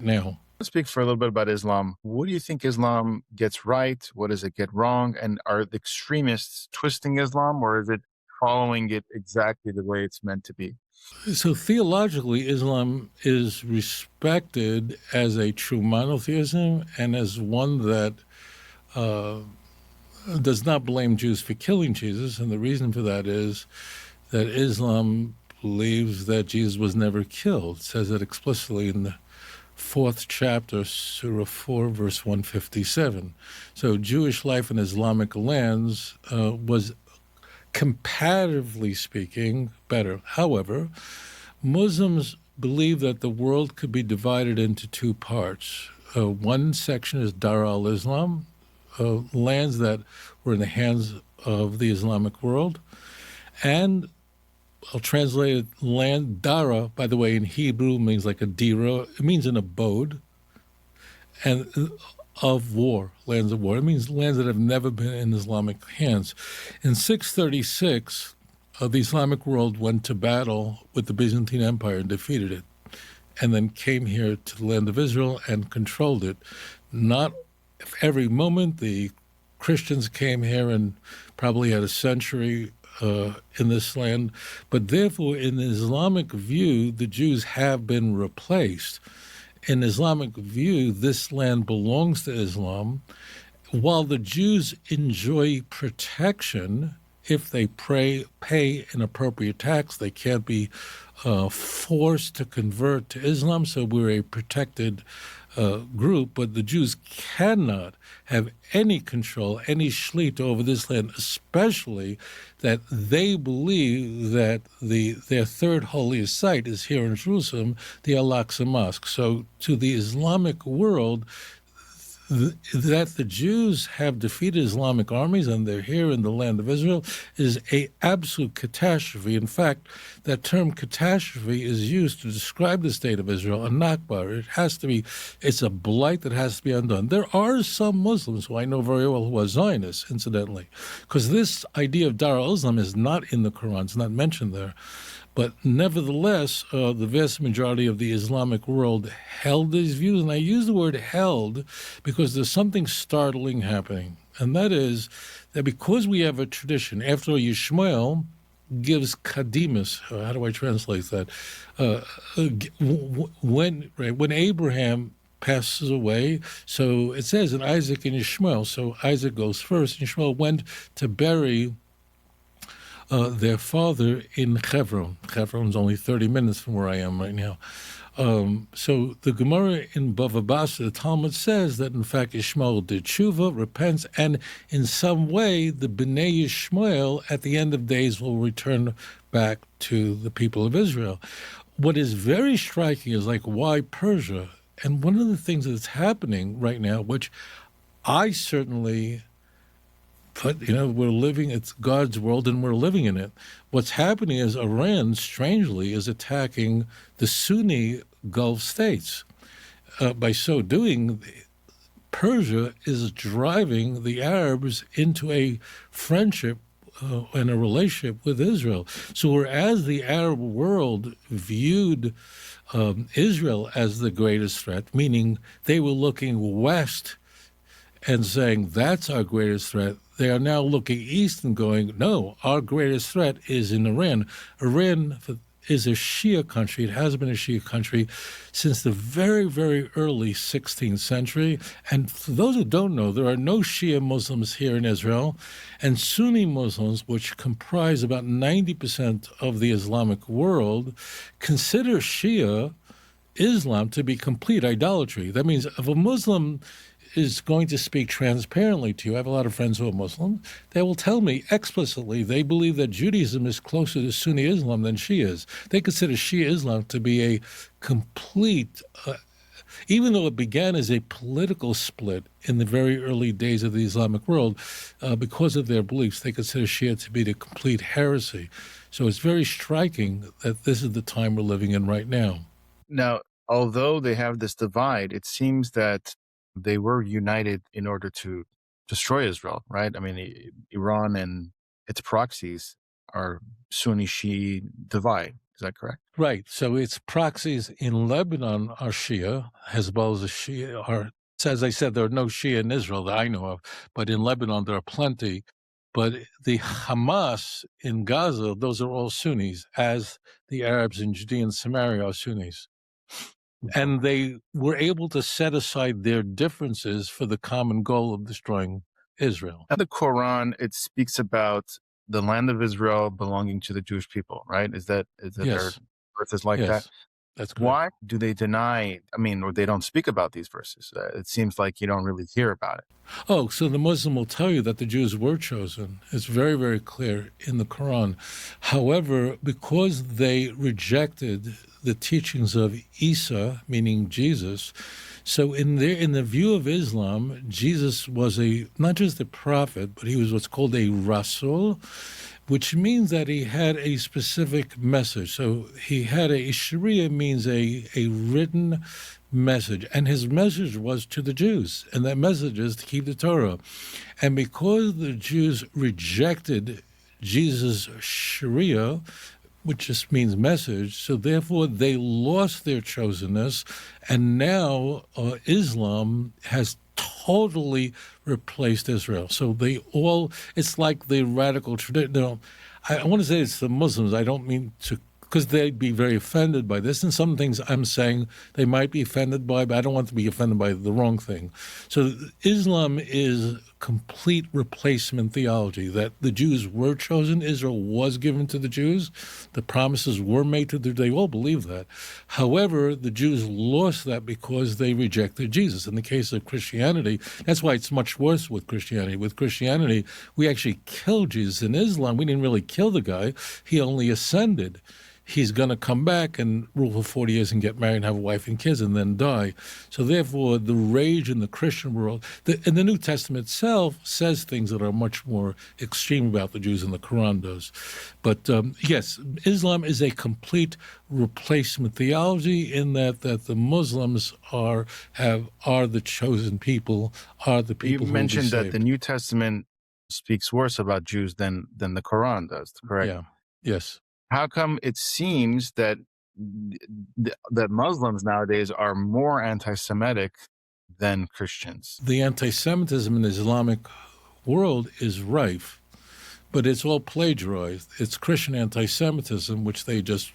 now. Let's speak for a little bit about Islam. What do you think Islam gets right? What does it get wrong? And are the extremists twisting Islam, or is it following it exactly the way it's meant to be? So theologically, Islam is respected as a true monotheism and as one that uh, does not blame Jews for killing Jesus. And the reason for that is that Islam believes that Jesus was never killed. It says it explicitly in the fourth chapter, Surah 4, verse 157. So Jewish life in Islamic lands was, comparatively speaking, better. However, Muslims believe that the world could be divided into two parts. One section is Dar al-Islam, lands that were in the hands of the Islamic world, and I'll translate it, land. Dara, by the way, in Hebrew means like a dira. It means an abode, and of war, lands of war. It means lands that have never been in Islamic hands. In 636, the Islamic world went to battle with the Byzantine Empire and defeated it, and then came here to the land of Israel and controlled it. Not every moment. The Christians came here and probably had a century in this land, but therefore, in the Islamic view, the Jews have been replaced. In Islamic view, this land belongs to Islam. While the Jews enjoy protection, if they pay an appropriate tax, they can't be forced to convert to Islam, so we're a protected group, but the Jews cannot have any control, any shlit over this land, especially that they believe that their third holiest site is here in Jerusalem, the Al-Aqsa Mosque. So to the Islamic world, that the Jews have defeated Islamic armies and they're here in the land of Israel is an absolute catastrophe. In fact, that term catastrophe is used to describe the state of Israel, a Nakba. It's a blight that has to be undone. There are some Muslims who I know very well who are Zionists, incidentally, because this idea of Dar al-Islam is not in the Quran. It's not mentioned there. But nevertheless, the vast majority of the Islamic world held these views. And I use the word held because there's something startling happening. And that is that because we have a tradition, after all, Yishmael gives kadimus. How do I translate that? When Abraham passes away, so it says in Isaac and Ishmael, so Isaac goes first, and Ishmael went to bury their father in Hebron. Hebron's only 30 minutes from where I am right now. So the Gemara in Bava Basra, the Talmud says that in fact Ishmael did tshuva, repents, and in some way the Bnei Ishmael at the end of days will return back to the people of Israel. What is very striking is like, why Persia? And one of the things that's happening right now, which I certainly... But, we're living, it's God's world and we're living in it. What's happening is Iran, strangely, is attacking the Sunni Gulf states. By so doing, Persia is driving the Arabs into a friendship and a relationship with Israel. So whereas the Arab world viewed Israel as the greatest threat, meaning they were looking west and saying, that's our greatest threat, they are now looking east and going, no, our greatest threat is in Iran. Iran is a Shia country. It has been a Shia country since the very, very early 16th century. And for those who don't know, there are no Shia Muslims here in Israel. And Sunni Muslims, which comprise about 90% of the Islamic world, consider Shia Islam to be complete idolatry. That means if a Muslim is going to speak transparently to you, I have a lot of friends who are Muslim, they will tell me explicitly they believe that Judaism is closer to Sunni Islam than Shia is. They consider Shia Islam to be a complete, even though it began as a political split in the very early days of the Islamic world, because of their beliefs, they consider Shia to be the complete heresy. So it's very striking that this is the time we're living in right now. Now, although they have this divide, it seems that they were united in order to destroy Israel, right? I mean, Iran and its proxies are Sunni Shia divide. Is that correct? Right. So its proxies in Lebanon are Shia. Hezbollah is Shia. As I said, there are no Shia in Israel that I know of, but in Lebanon there are plenty. But the Hamas in Gaza, those are all Sunnis, as the Arabs in Judea and Samaria are Sunnis. And they were able to set aside their differences for the common goal of destroying Israel. In the Quran, it speaks about the land of Israel belonging to the Jewish people, right? Is that there Yes. verses like that? Yes, that's correct. Why do they deny, or they don't speak about these verses? It seems like you don't really hear about it. Oh, so the Muslim will tell you that the Jews were chosen. It's very, very clear in the Quran. However, because they rejected the teachings of Isa, meaning Jesus, so in the view of Islam, Jesus was not just a prophet, but he was what's called a rasul, which means that he had a specific message. So he had Sharia means a written message, and his message was to the Jews, and that message is to keep the Torah. And because the Jews rejected Jesus' Sharia, which just means message, so therefore they lost their chosenness, and now Islam has totally replaced Israel. So it's like the radical tradition. I want to say it's the Muslims. I don't mean to, because they'd be very offended by this. And some things I'm saying they might be offended by, but I don't want to be offended by the wrong thing. So Islam is complete replacement theology, that the Jews were chosen, Israel was given to the Jews, the promises were made to the Jews. They all believe that. However, the Jews lost that because they rejected Jesus. In the case of Christianity, that's why it's much worse with Christianity. With Christianity, we actually killed Jesus. In Islam, we didn't really kill the guy. He only ascended. He's going to come back and rule for 40 years and get married and have a wife and kids and then die. So therefore, the rage in the Christian world, and the New Testament itself says things that are much more extreme about the Jews than the Quran does. But yes, Islam is a complete replacement theology in that the Muslims are the chosen people, are the people who will be saved. You mentioned that the New Testament speaks worse about Jews than the Quran does, correct? Yeah, yes. How come it seems that Muslims nowadays are more anti-Semitic than Christians? The anti-Semitism in the Islamic world is rife, but it's all plagiarized. It's Christian anti-Semitism, which they just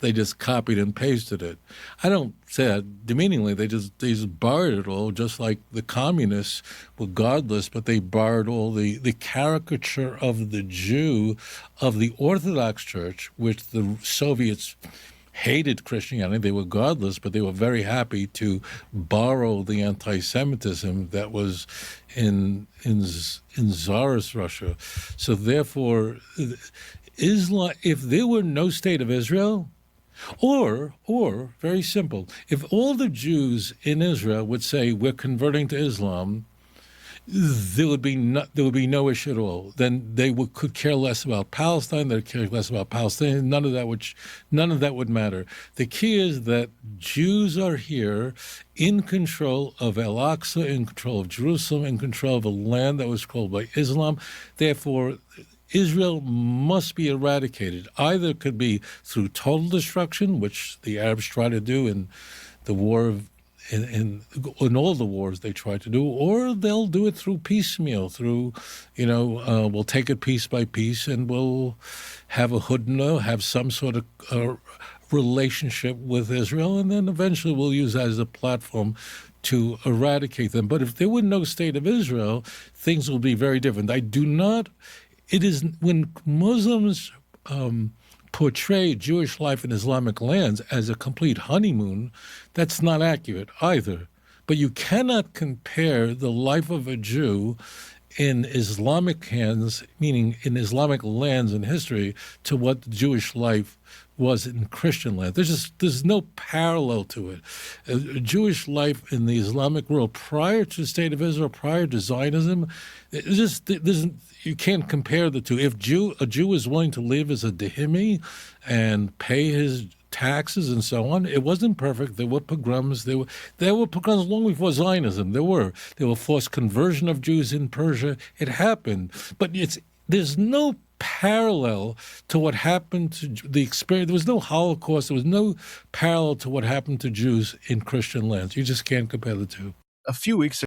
they just copied and pasted it. I don't say that demeaningly. They just borrowed it all, just like the communists were godless, but they borrowed all the caricature of the Jew of the Orthodox Church, which the Soviets hated Christianity. They were godless, but they were very happy to borrow the anti-Semitism that was in Tsarist Russia. So therefore, Islam, if there were no state of Israel, or very simple, if all the Jews in Israel would say we're converting to Islam, there would be no issue at all. Then they could care less about Palestine. They'd care less about Palestine. None of that would matter. The key is that Jews are here in control of Al-Aqsa, in control of Jerusalem, in control of a land that was controlled by Islam. Therefore, Israel must be eradicated. Either it could be through total destruction, which the Arabs try to do in the war in all the wars they try to do, or they'll do it through piecemeal, through, we'll take it piece by piece and we'll have a hudna, have some sort of relationship with Israel, and then eventually we'll use that as a platform to eradicate them. But if there were no state of Israel, things will be very different. It is when Muslims portray Jewish life in Islamic lands as a complete honeymoon, that's not accurate either. But you cannot compare the life of a Jew in Islamic hands, meaning in Islamic lands in history, to what Jewish life was in Christian land. There's no parallel to it. Jewish life in the Islamic world prior to the State of Israel, prior to Zionism, you can't compare the two. If a Jew is willing to live as a dhimmi and pay his taxes and so on, it wasn't perfect. There were pogroms. There were pogroms long before Zionism. There were forced conversion of Jews in Persia. It happened, but there's no parallel to what happened to the experience. There was no Holocaust. There was no parallel to what happened to Jews in Christian lands. You just can't compare the two. A few weeks